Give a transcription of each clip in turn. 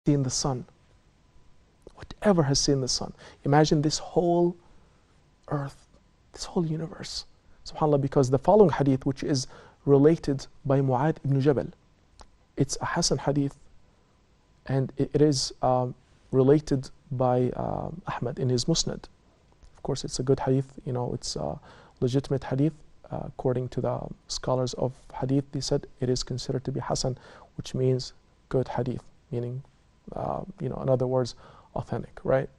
seen the sun. Whatever has seen the sun. Imagine this whole earth, this whole universe. SubhanAllah, because the following hadith, which is related by Mu'adh ibn Jabal, it's a Hasan hadith, and it is related by Ahmad in his Musnad. Of course, it's a good hadith, it's a legitimate hadith. According to the scholars of hadith, they said it is considered to be Hasan, which means good hadith, meaning, in other words, authentic, right?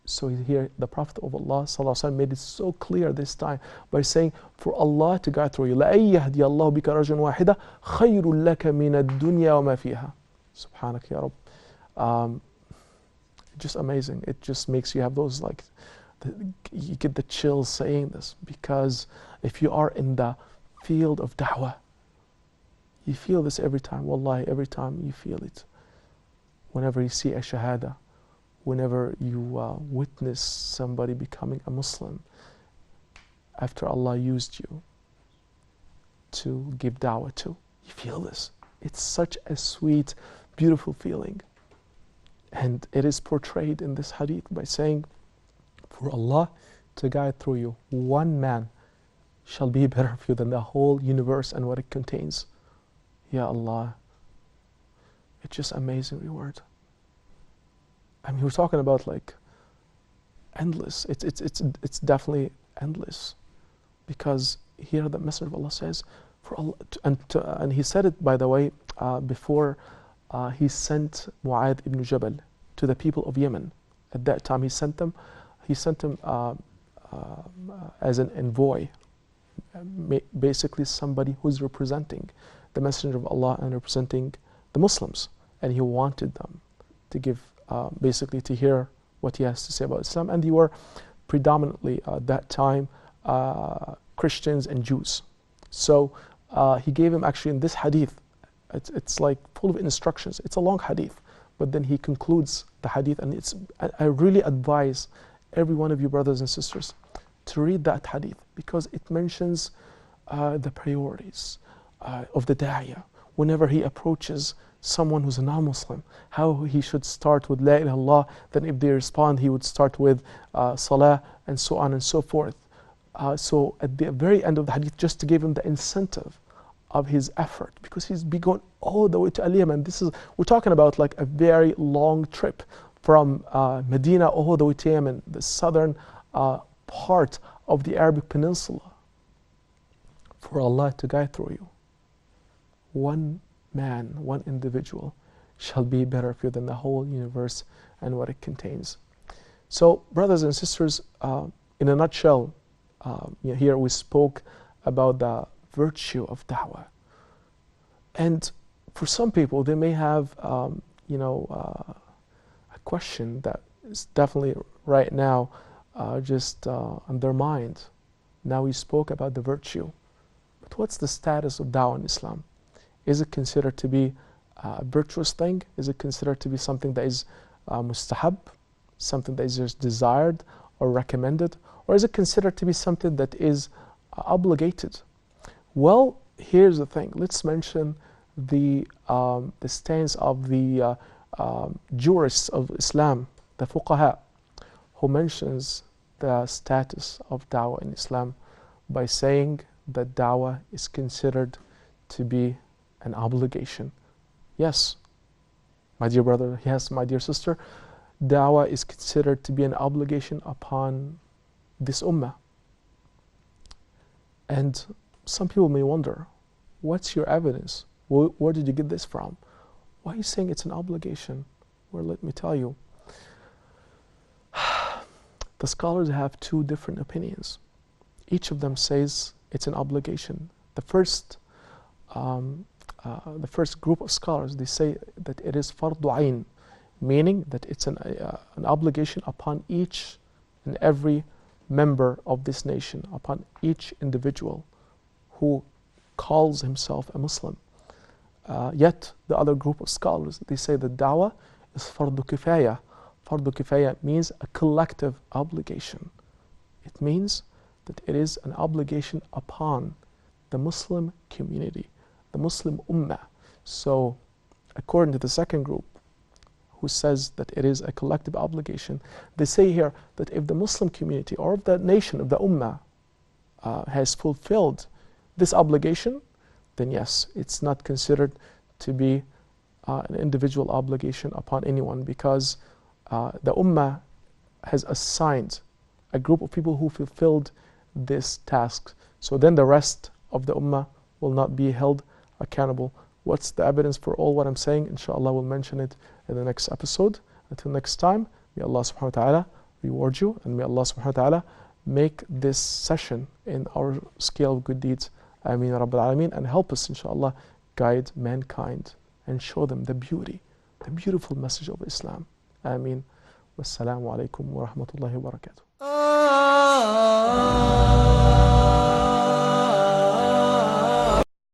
So here, the Prophet of Allah ﷺ made it so clear this time by saying, for Allah to guide through you, لَأَن يَهْدِيَ اللَّهُ بِكَ رَجُلًا وَاحِدًا خَيْرٌ لَكَ مِنَ الدُّنْيَا وَمَا فِيهَا. Subhanak ya Rabb. Just amazing. It just makes you have those, you get the chills saying this, because if you are in the field of da'wah, you feel this every time. Wallahi, every time you feel it. Whenever you see a shahada, whenever you witness somebody becoming a Muslim after Allah used you to give da'wah to, you feel this. It's such a sweet, beautiful feeling. And it is portrayed in this hadith by saying, for Allah to guide through you, one man shall be better for you than the whole universe and what it contains. Ya Allah. It's just amazing reward. I mean, we're talking about endless. It's definitely endless, because here the Messenger of Allah says, for Allah, and he said it, by the way, before he sent Mu'adh ibn Jabal to the people of Yemen. At that time, he sent them as an envoy, basically somebody who's representing the Messenger of Allah and representing the Muslims, and he wanted them to give, basically to hear what he has to say about Islam, and they were predominantly at that time Christians and Jews. So he gave him, actually in this hadith, it's like full of instructions. It's a long hadith, but then he concludes the hadith, and I really advise every one of you brothers and sisters to read that hadith, because it mentions the priorities of the da'iyah whenever he approaches someone who's a non-Muslim, how he should start with La ilaha illallah, then if they respond he would start with salah, and so on and so forth. So at the very end of the hadith, just to give him the incentive of his effort, because he's been going all the way to Al-Yaman. We're talking about a very long trip from Medina all the way to Yemen, the southern part of the Arabic Peninsula, for Allah to guide through you. One man, one individual shall be better for you than the whole universe and what it contains. So, brothers and sisters, in a nutshell, here we spoke about the virtue of da'wah. And for some people, they may have, a question that is definitely right now just on their mind. Now we spoke about the virtue, but what's the status of da'wah in Islam? Is it considered to be a virtuous thing? Is it considered to be something that is mustahab, something that is just desired or recommended? Or is it considered to be something that is obligated? Well, here's the thing. Let's mention the stance of the jurists of Islam, the fuqaha, who mentions the status of da'wah in Islam by saying that da'wah is considered to be an obligation. Yes, my dear brother, yes, my dear sister, da'wah is considered to be an obligation upon this ummah. And some people may wonder, what's your evidence? Where did you get this from? Why are you saying it's an obligation? Well, let me tell you. The scholars have two different opinions. Each of them says it's an obligation. The first group of scholars, they say that it is fardu ayn, meaning that it's an obligation upon each and every member of this nation, upon each individual who calls himself a Muslim. Yet the other group of scholars, they say that da'wah is fardu kifaya. Fardu kifaya means a collective obligation. It means that it is an obligation upon the Muslim community, the Muslim ummah. So according to the second group, who says that it is a collective obligation. They say here that if the Muslim community or if the nation, of the Ummah, has fulfilled this obligation, then yes, it's not considered to be an individual obligation upon anyone, because the Ummah has assigned a group of people who fulfilled this task. So then the rest of the Ummah will not be held accountable. What's the evidence for all what I'm saying? Inshallah, we'll mention it in the next episode. Until next time, may Allah subhanahu wa ta'ala reward you, and may Allah subhanahu wa ta'ala make this session in our scale of good deeds, Ameen Ya Rabbil Alameen, and help us, inshallah, guide mankind and show them the beautiful message of Islam. Ameen. Wassalamu alaikum wa rahmatullahi wa barakatuh.